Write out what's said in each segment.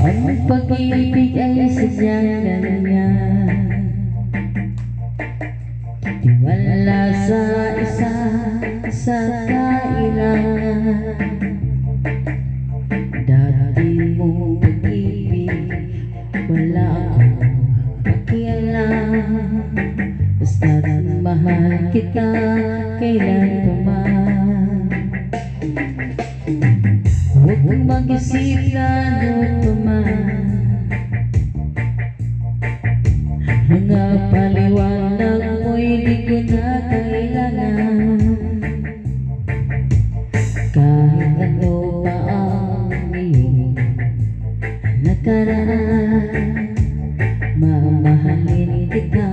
Ang pag-ibig ay sadyang ganyan, tiwala sa isa sa kailangan. Dati mong pag-ibig, wala akong pakialam. Basta't mahal kita kailan pa man. Huwag mong mag-isip lalo pa man, mga paliwanag mo'y di ko na kailangan. Kahit ano pa ang iyong nakaraan, mamahalin kita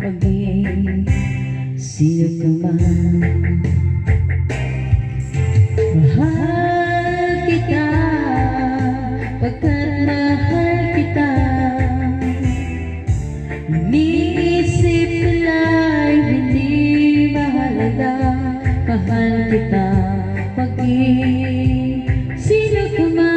maging sino ka man. Mahal kita pagkat mahal kita. Iniisip nila'y hindi mahalaga. Mahal kita maging sino ka man.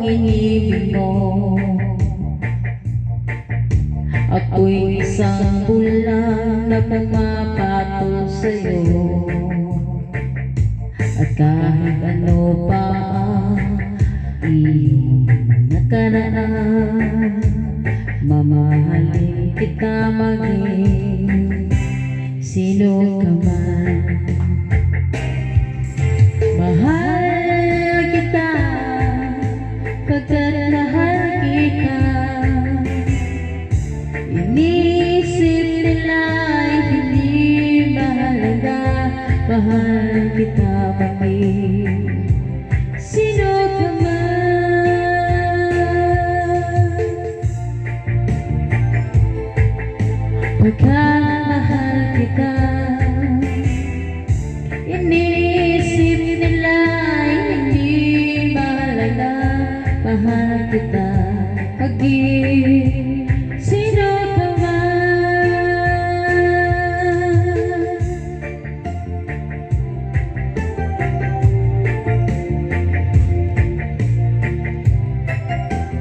Inibig mo, ako'y isang bulan na pumapatol sa'yo. At kahit ano pa ang iyong nakaraan, mamahalin kita maging sino ka man. Mahal kita pagkat mahal kita. Inisip nila'y hindi mahalaga. Mahal kita maging sino ka man. Pagkat mahal kita, inisip nila'y hindi mahalaga. Mahal kita